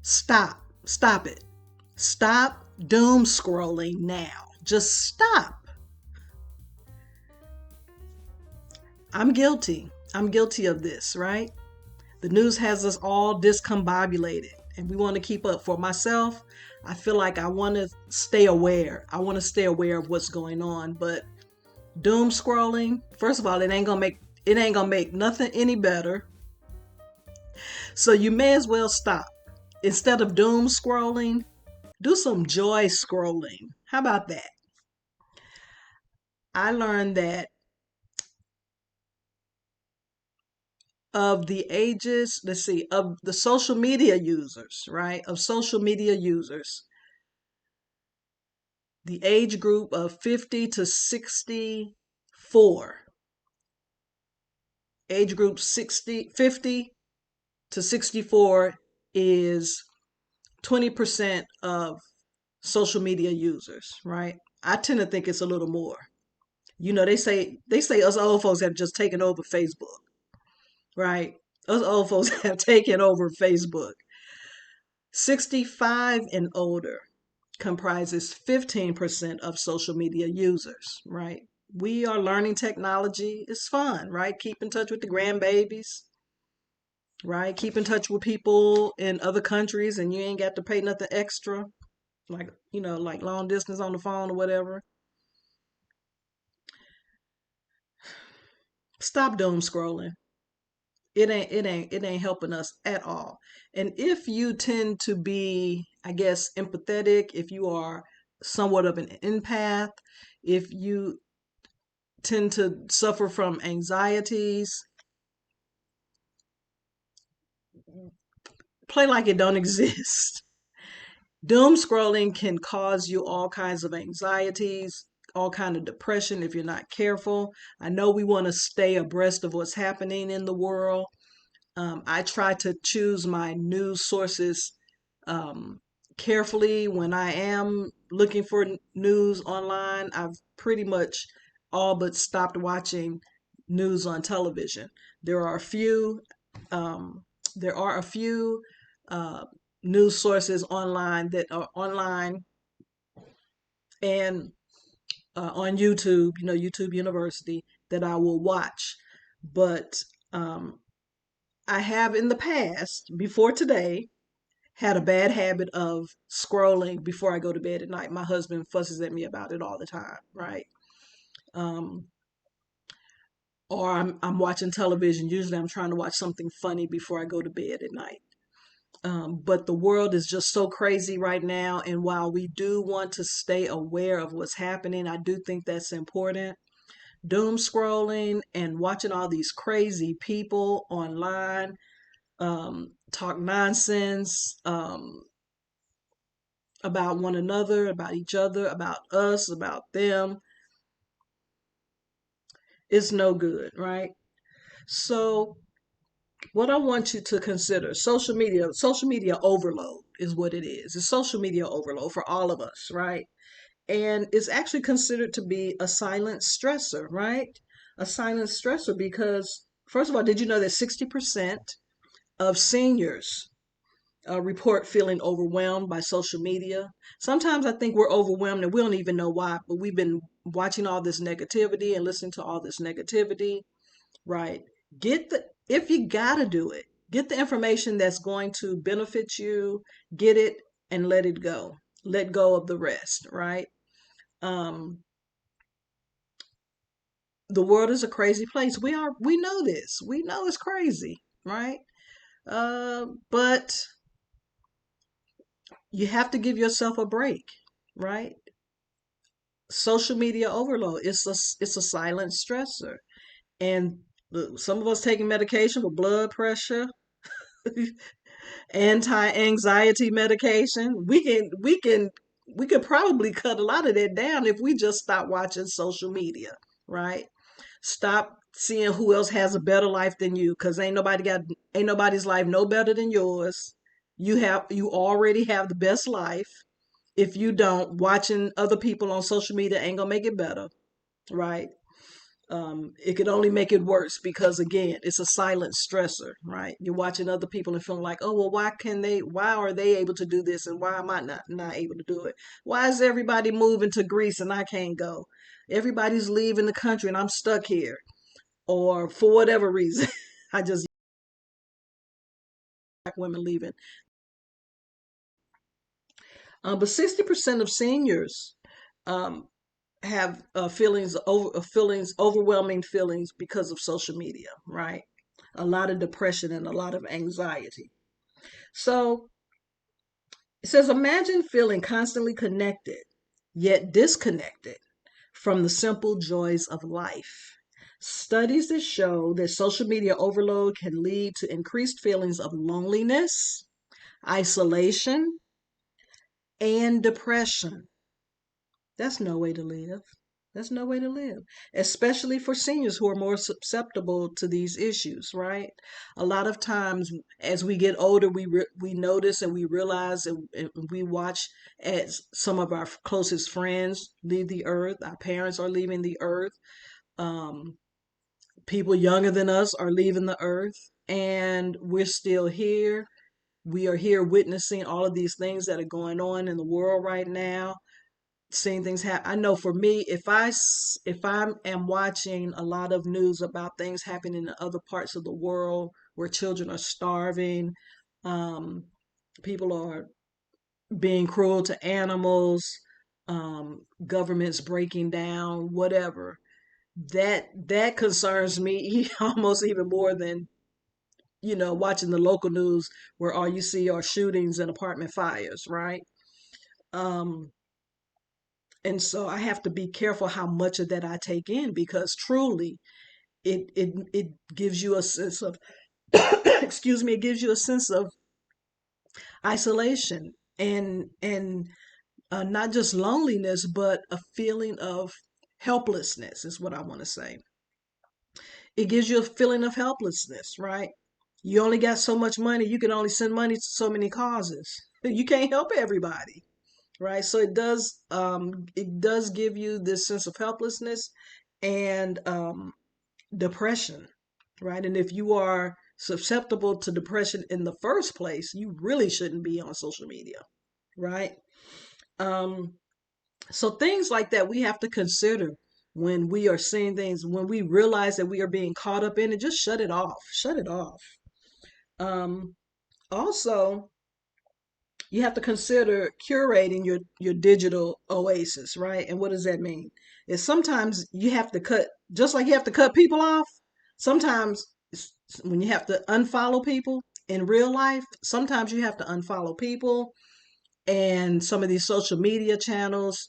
Stop it. Stop doom scrolling now. Just stop. I'm guilty. I'm guilty of this, right? The news has us all discombobulated and we want to keep up. For myself, I feel like I want to stay aware. I want to stay aware of what's going on, but doom scrolling, first of all, it ain't going to make nothing any better. So you may as well stop. Instead of doom scrolling, do some joy scrolling. How about that? I learned that of the ages, let's see, of the social media users, right? Of social media users, the age group of 50 to 64, age group 50 to 64 is 20% of social media users, right? I tend to think it's a little more. They say us old folks have just taken over Facebook, right? Us old folks have taken over Facebook. 65 and older comprises 15% of social media users, right? We are learning technology. It's fun, right? Keep in touch with the grandbabies, right? Keep in touch with people in other countries and you ain't got to pay nothing extra, like long distance on the phone or whatever. Stop doom scrolling. It ain't helping us at all. And if you tend to be, I guess, empathetic, if you are somewhat of an empath, if you tend to suffer from anxieties, play like it don't exist. Doom scrolling can cause you all kinds of anxieties, all kind of depression if you're not careful. I know we want to stay abreast of what's happening in the world. I try to choose my news sources um, carefully when I am looking for news online. I've pretty much all but stopped watching news on television. There are a few. Um, there are a few uh, news sources online that are online and on YouTube. YouTube University that I will watch, but um, I have in the past, before today, had a bad habit of scrolling before I go to bed at night. My husband fusses at me about it all the time, right? Um, or I'm watching television. Usually I'm trying to watch something funny before I go to bed at night. But the world is just so crazy right now. And while we do want to stay aware of what's happening, I do think that's important. Doom scrolling and watching all these crazy people online talk nonsense about one another, about each other, about us, about them. It's no good, right? So, what I want you to consider, social media overload is what it is. It's social media overload for all of us, right? And it's actually considered to be a silent stressor, right? A silent stressor because, first of all, did you know that 60% of seniors report feeling overwhelmed by social media? Sometimes I think we're overwhelmed and we don't even know why, but we've been watching all this negativity and listening to all this negativity, right? If you gotta do it, get the information that's going to benefit you, get it and let it go. Let go of the rest, right? Um, the world is a crazy place. We know this. We know it's crazy, right? But you have to give yourself a break, right? Social media overload. It's a silent stressor, and some of us taking medication for blood pressure, anti-anxiety medication. We could probably cut a lot of that down if we just stop watching social media, right? Stop seeing who else has a better life than you, because ain't nobody's life no better than yours. You already have the best life. If you don't, watching other people on social media ain't gonna make it better, right? It could only make it worse because again, it's a silent stressor, right? You're watching other people and feeling like, oh well, why are they able to do this and why am I not able to do it? Why is everybody moving to Greece and I can't go? Everybody's leaving the country and I'm stuck here, or for whatever reason. I just black women leaving. But 60% of seniors um, have overwhelming feelings because of social media, right? A lot of depression and a lot of anxiety. So it says, imagine feeling constantly connected, yet disconnected from the simple joys of life. Studies that show that social media overload can lead to increased feelings of loneliness, isolation, and depression. That's no way to live. That's no way to live, especially for seniors who are more susceptible to these issues, right? A lot of times, as we get older, we notice and we realize and we watch as some of our closest friends leave the earth. Our parents are leaving the earth. Um, People younger than us are leaving the earth, and we're still here. We are here witnessing all of these things that are going on in the world right now, seeing things happen. I know for me, if I am watching a lot of news about things happening in other parts of the world where children are starving, um, people are being cruel to animals, governments breaking down, whatever. That concerns me almost even more than watching the local news where all you see are shootings and apartment fires, right? Um, And so I have to be careful how much of that I take in because truly it gives you a sense of excuse me, it gives you a sense of isolation and not just loneliness, but a feeling of helplessness is what I want to say. It gives you a feeling of helplessness, right? You only got so much money, you can only send money to so many causes. You can't help everybody, right? So it does give you this sense of helplessness and depression, right? And if you are susceptible to depression in the first place, you really shouldn't be on social media, right? Um, so things like that we have to consider when we are seeing things, when we realize that we are being caught up in it, just shut it off. Shut it off. Um, Also, you have to consider curating your digital oasis, right? And what does that mean? Is sometimes you have to cut, just like you have to cut people off. Sometimes when you have to unfollow people in real life, sometimes you have to unfollow people and some of these social media channels,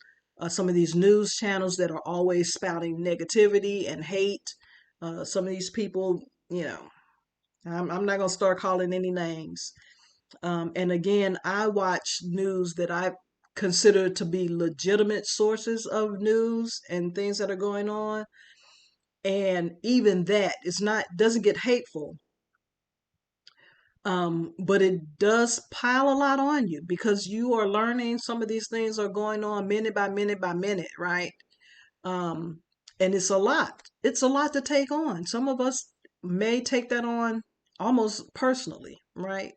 some of these news channels that are always spouting negativity and hate. Some of these people, I'm not gonna start calling any names, and again, I watch news that I consider to be legitimate sources of news and things that are going on. And even that is not doesn't get hateful, but it does pile a lot on you because you are learning some of these things are going on minute by minute by minute, right? Um, and it's a lot. It's a lot to take on. Some of us may take that on almost personally, right?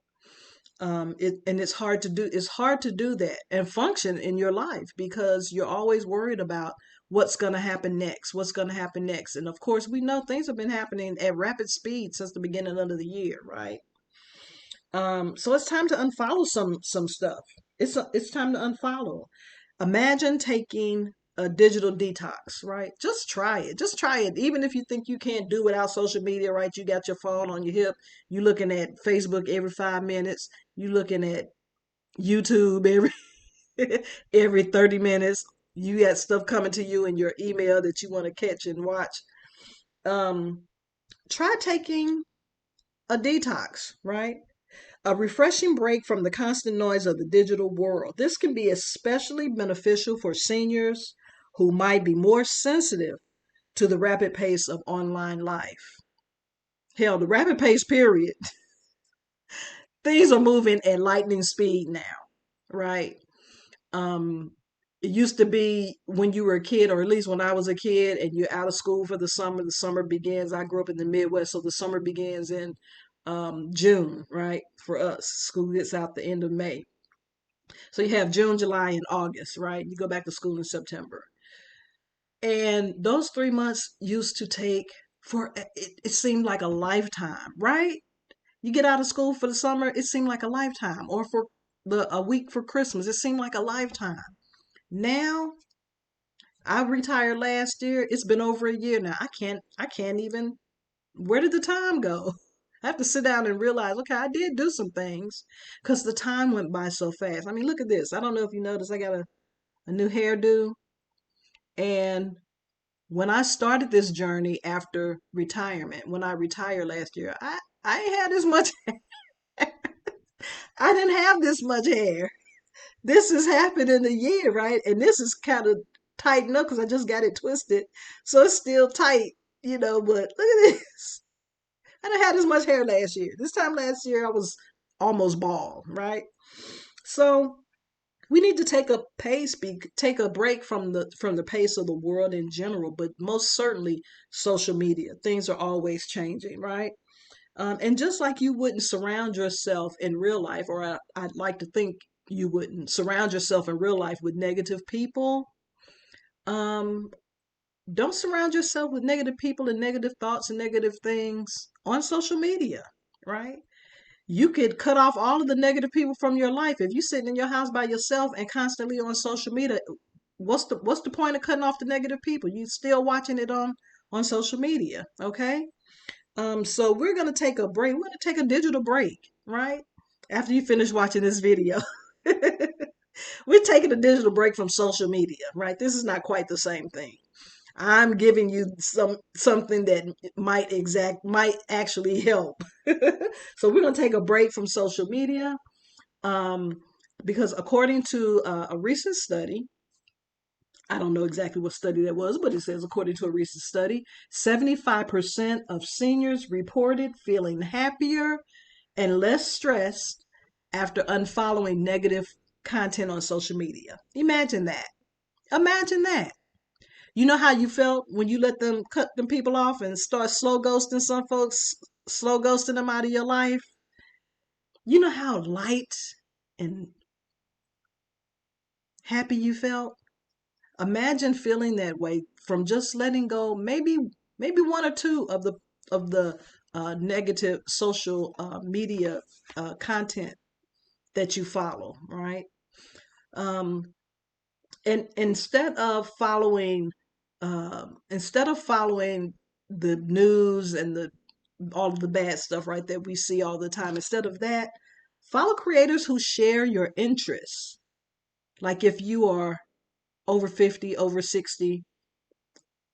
It's hard to do that and function in your life because you're always worried about what's going to happen next, what's going to happen next. And of course, we know things have been happening at rapid speed since the beginning of the year, right? So it's time to unfollow some stuff. It's time to unfollow. Imagine taking a digital detox, right? Just try it. Just try it. Even if you think you can't do without social media, right? You got your phone on your hip. You looking at Facebook every 5 minutes. You looking at YouTube every 30 minutes. You got stuff coming to you in your email that you want to catch and watch. Um, Try taking a detox, right? A refreshing break from the constant noise of the digital world. This can be especially beneficial for seniors who might be more sensitive to the rapid pace of online life. Hell, the rapid pace period. Things are moving at lightning speed now, right? Um, It used to be when you were a kid, or at least when I was a kid, and you're out of school for the summer. The summer begins. I grew up in the Midwest, so the summer begins in June, right? For us, school gets out the end of May. So you have June, July, and August, right? You go back to school in September. And those 3 months used to take it seemed like a lifetime, right? You get out of school for the summer, it seemed like a lifetime. Or for a week for Christmas, it seemed like a lifetime. Now, I retired last year. It's been over a year now. I can't even, where did the time go? I have to sit down and realize, okay, I did do some things because the time went by so fast. I mean, look at this. I don't know if you noticed, I got a new hairdo. And when I started this journey after retirement, when I retired last year, I ain't had this much, I didn't have this much hair. This has happened in a year, right? And this is kind of tightened up because I just got it twisted. So it's still tight, but look at this. I didn't have this much hair last year. This time last year, I was almost bald, right? So we need to take a break from the pace of the world in general, but most certainly social media. Things are always changing, right? And just like you wouldn't surround yourself in real life, or I'd like to think you wouldn't surround yourself in real life with negative people, um, don't surround yourself with negative people and negative thoughts and negative things on social media, right? You could cut off all of the negative people from your life. If you're sitting in your house by yourself and constantly on social media, what's the point of cutting off the negative people? You still watching it on social media, okay? So we're gonna take a break. We're gonna take a digital break, right? After you finish watching this video. We're taking a digital break from social media, right? This is not quite the same thing. I'm giving you something that might actually help. So we're gonna take a break from social media, um, because according to a recent study, I don't know exactly what study that was, but it says according to a recent study, 75% of seniors reported feeling happier and less stressed after unfollowing negative content on social media. Imagine that. Imagine that. You know how you felt when you let them cut them people off and start slow ghosting some folks, slow ghosting them out of your life? You know how light and happy you felt? Imagine feeling that way from just letting go, maybe one or two of the negative social media content that you follow, right? Um, and instead of following the news and the all of the bad stuff, right, that we see all the time, instead of that, follow creators who share your interests. Like if you are over 50, over 60,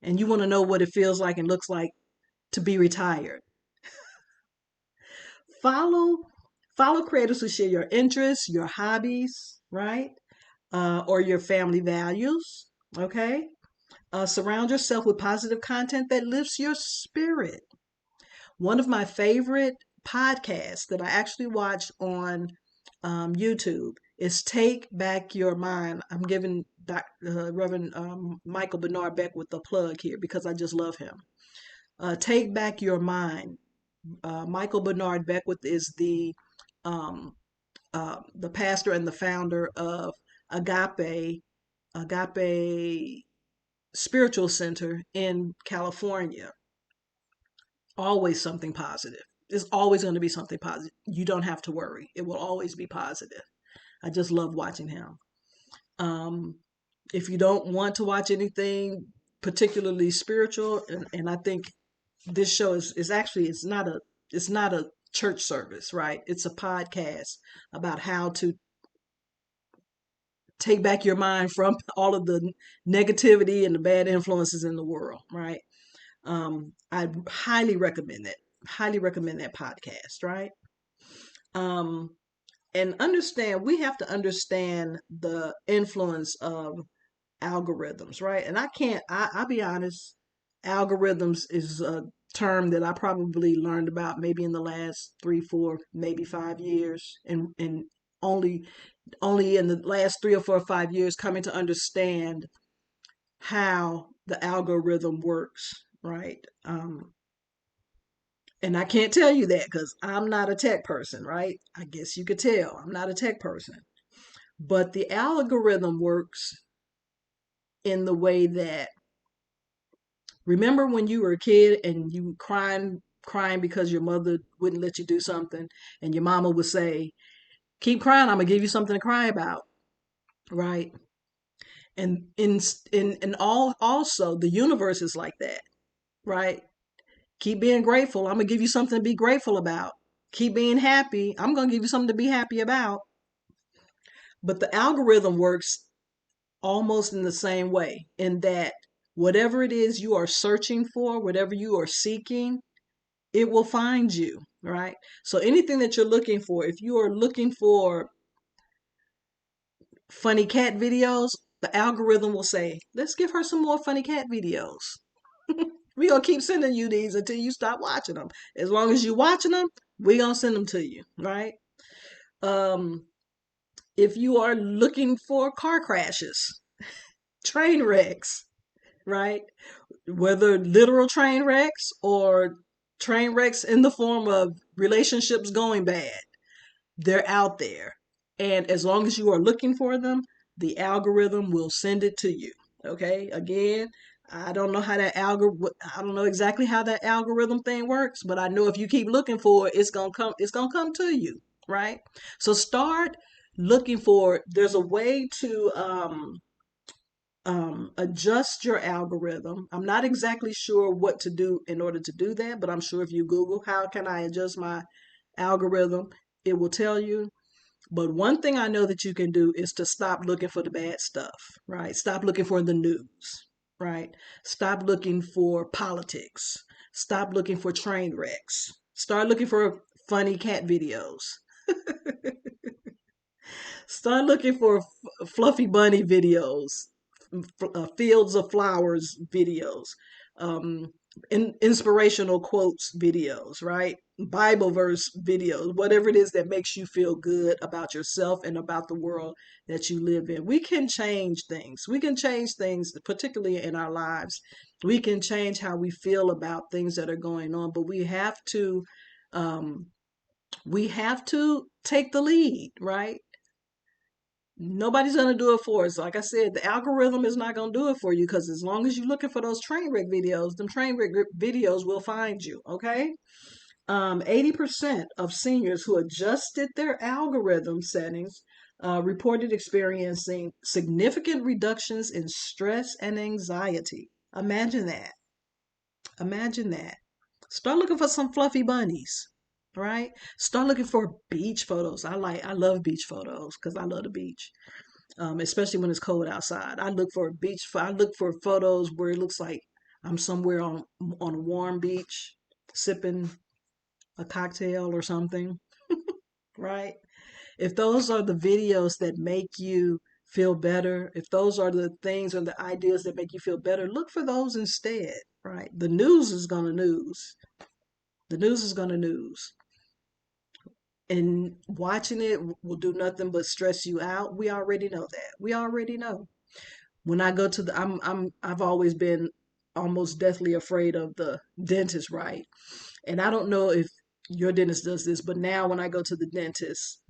and you want to know what it feels like and looks like to be retired, follow follow creators who share your interests, your hobbies, right? Or your family values. Okay. Surround yourself with positive content that lifts your spirit. One of my favorite podcasts that I actually watch on YouTube is Take Back Your Mind. I'm giving Reverend Michael Bernard Beckwith a plug here because I just love him. Take Back Your Mind. Michael Bernard Beckwith is um, the pastor and the founder of Agape Spiritual Center in California. Always something positive. There's always going to be something positive. You don't have to worry. It will always be positive. I just love watching him. Um, if you don't want to watch anything particularly spiritual, and I think this show is actually it's not a church service, right? It's a podcast about how to take back your mind from all of the negativity and the bad influences in the world, right? I highly recommend it. Highly recommend that podcast, right? Um, and we have to understand the influence of algorithms, right? And I'll be honest, algorithms is a term that I probably learned about maybe in the last 3, 4, maybe 5 years, and only only in the last 3 or 4 or 5 years coming to understand how the algorithm works, right? And I can't tell you that because I'm not a tech person, right? I guess you could tell I'm not a tech person. But the algorithm works in the way that, remember when you were a kid and you were crying because your mother wouldn't let you do something, and your mama would say, keep crying, I'm gonna give you something to cry about, right? And in all also the universe is like that, right? Keep being grateful, I'm gonna give you something to be grateful about. Keep being happy, I'm gonna give you something to be happy about. But the algorithm works almost in the same way, in that whatever it is you are searching for, whatever you are seeking, it will find you, right? So anything that you're looking for, if you are looking for funny cat videos, the algorithm will say, let's give her some more funny cat videos. We're going to keep sending you these until you stop watching them. As long as you're watching them, we're going to send them to you, right? Um, if you are looking for car crashes, train wrecks, right? Whether literal train wrecks or train wrecks in the form of relationships going bad, they're out there. And as long as you are looking for them, the algorithm will send it to you. Okay. Again, I don't know exactly how that algorithm thing works, but I know if you keep looking for it, it's gonna come to you. Right. So start looking for, there's a way to adjust your algorithm. I'm not exactly sure what to do in order to do that, but I'm sure if you Google, how can I adjust my algorithm, it will tell you. But one thing I know that you can do is to stop looking for the bad stuff, right? Stop looking for the news, right? Stop looking for politics. Stop looking for train wrecks. Start looking for funny cat videos. Start looking for fluffy bunny videos, fields of flowers videos, um, inspirational quotes videos, right? Bible verse videos, whatever it is that makes you feel good about yourself and about the world that you live in. We can change things. We can change things, particularly in our lives. We can change how we feel about things that are going on, but um, we have to take the lead, right? Nobody's going to do it for us. Like I said, the algorithm is not going to do it for you, because as long as you're looking for those train wreck videos, them train wreck videos will find you. Okay. 80% of seniors who adjusted their algorithm settings reported experiencing significant reductions in stress and anxiety. Imagine that. Imagine that. Start looking for some fluffy bunnies, right? Start looking for beach photos. I love beach photos because I love the beach, especially when it's cold outside. I look for photos where it looks like I'm somewhere on a warm beach, sipping a cocktail or something, right? If those are the videos that make you feel better, if those are the things or the ideas that make you feel better, look for those instead, right? The news is going to news. The news is going to news. And watching it will do nothing but stress you out. We already know that. We already know. When I go to I've always been almost deathly afraid of the dentist, right? And I don't know if your dentist does this, but now when I go to the dentist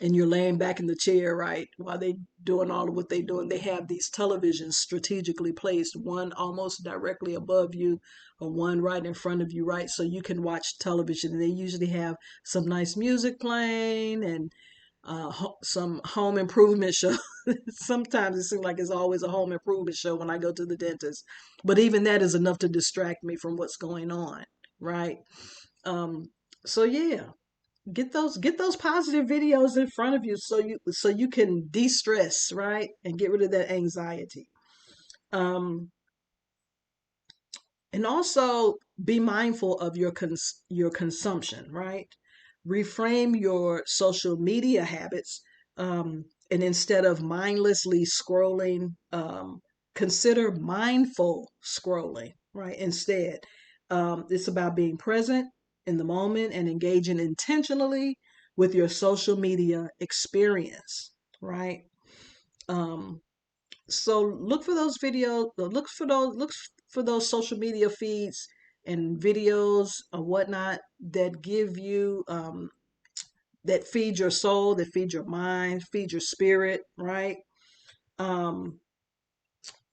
and you're laying back in the chair, right, while they doing all of what they doing, they have these televisions strategically placed, one almost directly above you or one right in front of you, right? So you can watch television. And they usually have some nice music playing and some home improvement show. Sometimes it seems like it's always a home improvement show when I go to the dentist, but even that is enough to distract me from what's going on, right? Um, so yeah, get those positive videos in front of you so you can de-stress, right, and get rid of that anxiety. Um, and also be mindful of your consumption, right? Reframe your social media habits, and instead of mindlessly scrolling, consider mindful scrolling, right? Instead, it's about being present in the moment and engaging intentionally with your social media experience, right? Um, so look for those videos, look for those social media feeds and videos or whatnot that give you that feed your soul, that feed your mind, feed your spirit, right? Um,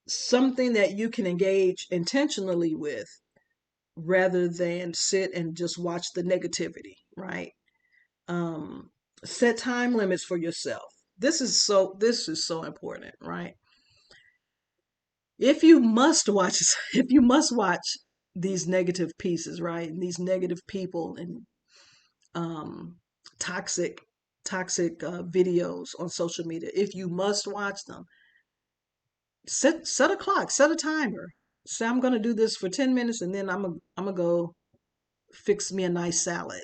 something that you can engage intentionally with rather than sit and just watch the negativity, right? Um, set time limits for yourself. This is so important, right? If you must watch if you must watch these negative pieces, right? And these negative people and um toxic toxic videos on social media, if you must watch them, set a clock, set a timer. Say I'm going to do this for 10 minutes and then I'm going to go fix me a nice salad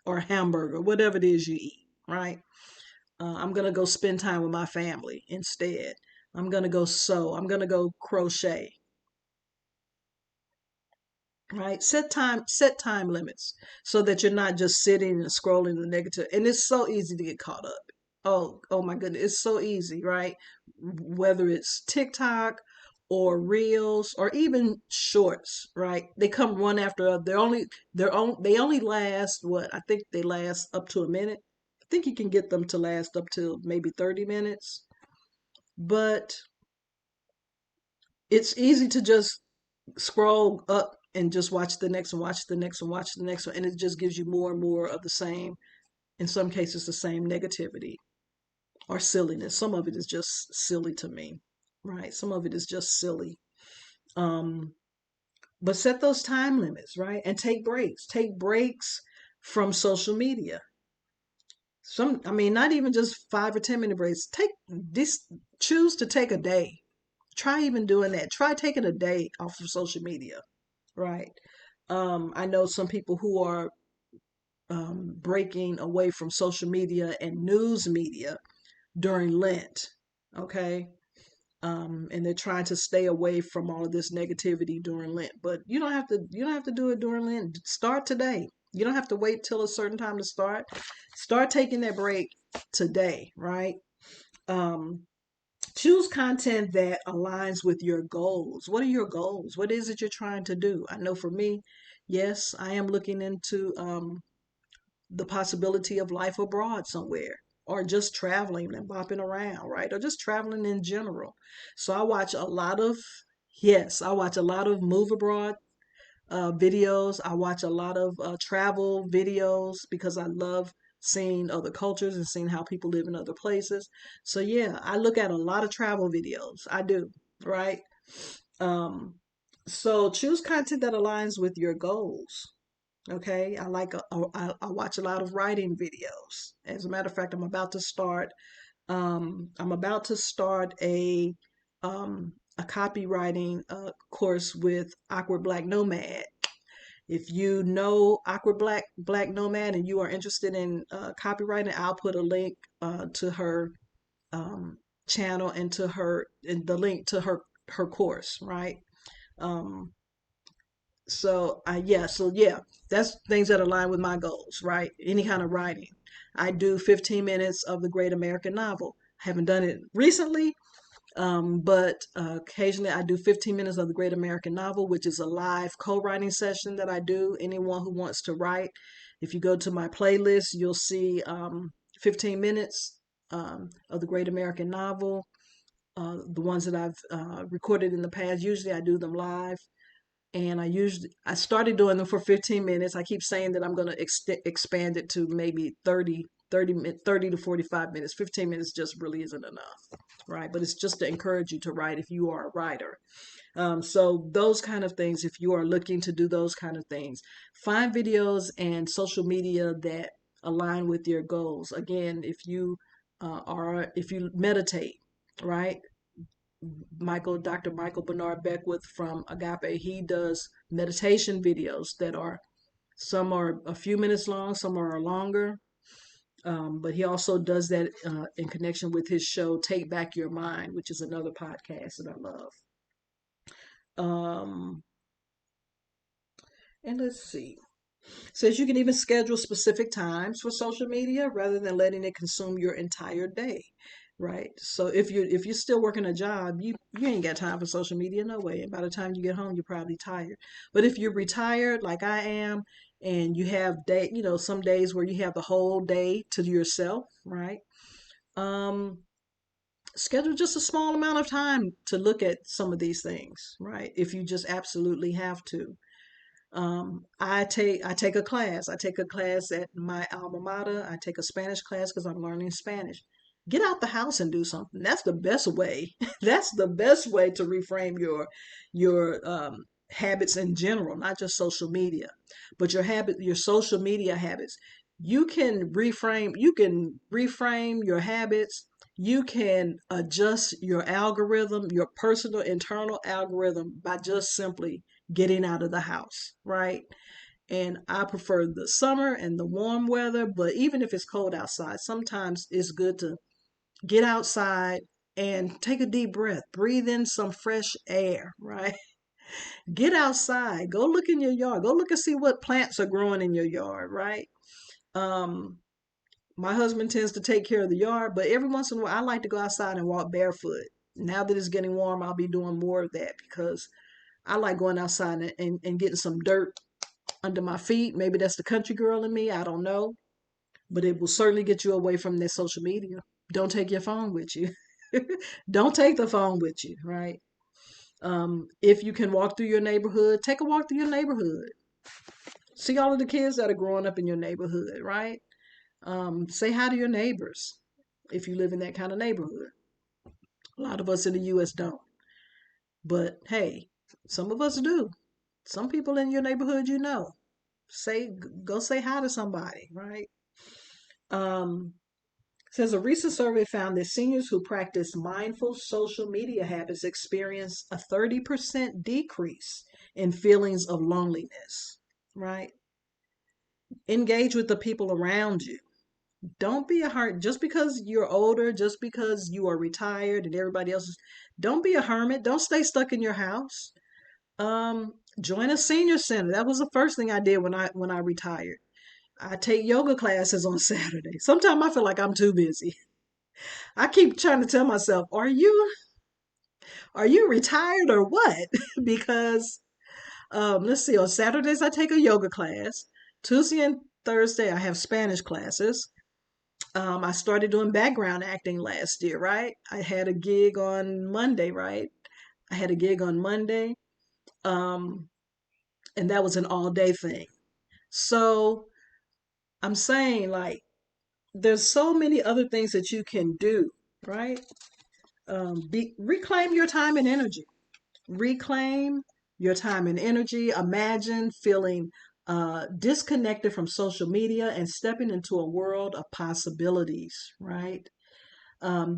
or a hamburger, whatever it is you eat, right? I'm going to go spend time with my family instead. I'm going to go sew. I'm going to go crochet, right? Set time limits so that you're not just sitting and scrolling the negative. And it's so easy to get caught up. Oh my goodness, it's so easy, right? Whether it's TikTok or Reels or even shorts, right? They come one after other. They only last what? I think they last up to a minute. I think you can get them to last up to maybe 30 minutes. But it's easy to just scroll up and just watch the next one, watch the next one, watch the next one, and it just gives you more and more of the same, in some cases, the same negativity or silliness. Some of it is just silly to me, right? Some of it is just silly. Um, but set those time limits, right? And take breaks. Take breaks from social media. I mean, not even just 5 or 10 minute breaks. Choose to take a day. Try even doing that. Try taking a day off of social media, right? I know some people who are breaking away from social media and news media during Lent, okay? And they're trying to stay away from all of this negativity during Lent. But you don't have to do it during Lent. Start today. You don't have to wait till a certain time to start. Start taking that break today, right? Um, choose content that aligns with your goals. What are your goals? What is it you're trying to do? I know for me, yes, I am looking into the possibility of life abroad somewhere or just traveling and bopping around, right? Or just traveling in general. So yes, I watch a lot of move abroad videos. I watch a lot of travel videos because I love seeing other cultures and seeing how people live in other places. So yeah, I look at a lot of travel videos. I do, right? Um, so choose content that aligns with your goals. Okay, I watch a lot of writing videos. As a matter of fact, I'm about to start a copywriting course with Awkward Black Nomad. If you know Awkward Black Nomad and you are interested in copywriting, I'll put a link to her um, channel and the link to her course, right? Um, so that's things that align with my goals, right? Any kind of writing. I do 15 minutes of the Great American Novel. I haven't done it recently, but occasionally I do 15 minutes of the Great American Novel, which is a live co-writing session that I do. Anyone who wants to write, if you go to my playlist, you'll see 15 minutes of the Great American Novel. The ones that I've recorded in the past, usually I do them live. And I started doing them for 15 minutes. I keep saying that I'm going to expand it to maybe 30 to 45 minutes. 15 minutes just really isn't enough, right? But it's just to encourage you to write if you are a writer. So those kind of things, if you are looking to do those kind of things, find videos and social media that align with your goals. Again, if you meditate, right? Dr. Michael Bernard Beckwith from Agape, he does meditation videos that some are a few minutes long, some are longer. But he also does that in connection with his show, Take Back Your Mind, which is another podcast that I love. Um, and let's see. Says you can even schedule specific times for social media rather than letting it consume your entire day. Right. So if you're still working a job, you ain't got time for social media, no way. And by the time you get home, you're probably tired. But if you're retired like I am, and you have some days where you have the whole day to yourself, right? Um, Schedule just a small amount of time to look at some of these things, right? If you just absolutely have to. I take a class. I take a class at my alma mater. I take a Spanish class because I'm learning Spanish. Get out the house and do something. That's the best way. That's the best way to reframe your habits in general, not just social media, but your social media habits. You can reframe your habits. You can adjust your algorithm, your personal internal algorithm, by just simply getting out of the house, right? And I prefer the summer and the warm weather, but even if it's cold outside, sometimes it's good to get outside and take a deep breath, breathe in some fresh air, right? Get outside, go look in your yard, go look and see what plants are growing in your yard, right? Um, my husband tends to take care of the yard, but every once in a while, I like to go outside and walk barefoot. Now that it's getting warm, I'll be doing more of that because I like going outside and getting some dirt under my feet. Maybe that's the country girl in me. I don't know. But it will certainly get you away from that social media. Don't take your phone with you. Don't take the phone with you, right? If you can walk through your neighborhood, take a walk through your neighborhood. See all of the kids that are growing up in your neighborhood, right? Say hi to your neighbors if you live in that kind of neighborhood. A lot of us in the U.S. don't. But hey, some of us do. Some people in your neighborhood you know. Go say hi to somebody, right? Um, Says a recent survey found that seniors who practice mindful social media habits experience a 30% decrease in feelings of loneliness, right? Engage with the people around you. Don't be a heart just because you're older, just because you are retired and everybody else is, don't be a hermit. Don't stay stuck in your house. Join a senior center. That was the first thing I did when I retired. I take yoga classes on Saturday. Sometimes I feel like I'm too busy. I keep trying to tell myself, are you retired or what? Because let's see, on Saturdays I take a yoga class. Tuesday and Thursday I have Spanish classes. I started doing background acting last year, right? I had a gig on Monday, right? I had a gig on Monday. Um, and that was an all day thing. So I'm saying, like, there's so many other things that you can do, right? Reclaim your time and energy. Reclaim your time and energy. Imagine feeling disconnected from social media and stepping into a world of possibilities, right?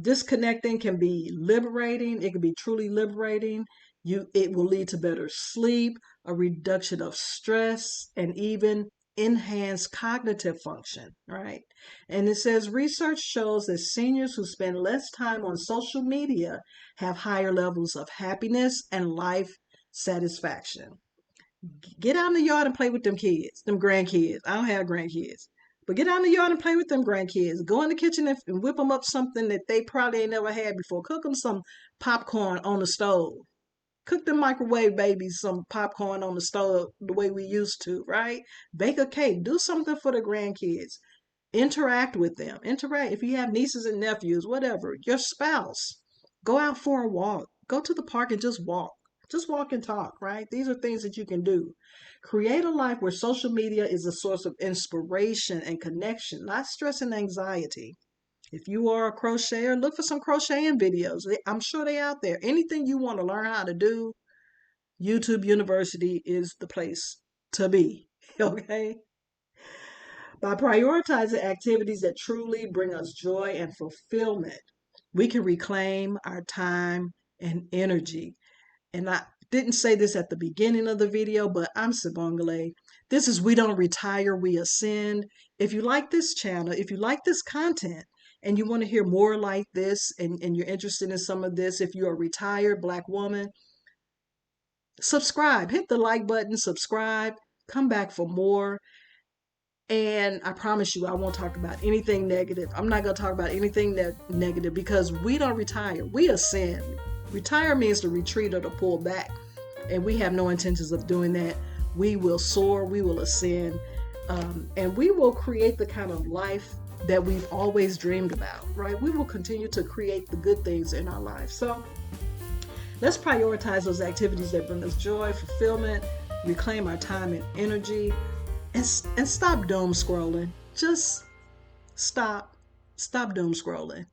Disconnecting can be liberating. It can be truly liberating. It will lead to better sleep, a reduction of stress, and even enhanced cognitive function, right? And it says research shows that seniors who spend less time on social media have higher levels of happiness and life satisfaction. Get out in the yard and play with them kids, them grandkids. I don't have grandkids. But get out in the yard and play with them grandkids. Go in the kitchen and whip them up something that they probably ain't never had before. Cook them some popcorn on the stove. Cook the microwave babies some popcorn on the stove the way we used to, right? Bake a cake. Do something for the grandkids. Interact with them. Interact. If you have nieces and nephews, whatever, your spouse, go out for a walk. Go to the park and just walk. Just walk and talk, right? These are things that you can do. Create a life where social media is a source of inspiration and connection, not stress and anxiety. If you are a crocheter, look for some crocheting videos. I'm sure they're out there. Anything you want to learn how to do, YouTube University is the place to be. Okay? By prioritizing activities that truly bring us joy and fulfillment, we can reclaim our time and energy. And I didn't say this at the beginning of the video, but I'm Sibongale. This is We Don't Retire, We Ascend. If you like this channel, if you like this content, and you want to hear more like this, and you're interested in some of this, if you're a retired Black woman, subscribe. Hit the like button, subscribe. Come back for more. And I promise you, I won't talk about anything negative. I'm not going to talk about anything negative because we don't retire. We ascend. Retire means to retreat or to pull back. And we have no intentions of doing that. We will soar, we will ascend, and we will create the kind of life that we've always dreamed about, right? We will continue to create the good things in our life. So let's prioritize those activities that bring us joy, fulfillment, reclaim our time and energy, and stop doom scrolling. Just stop doom scrolling.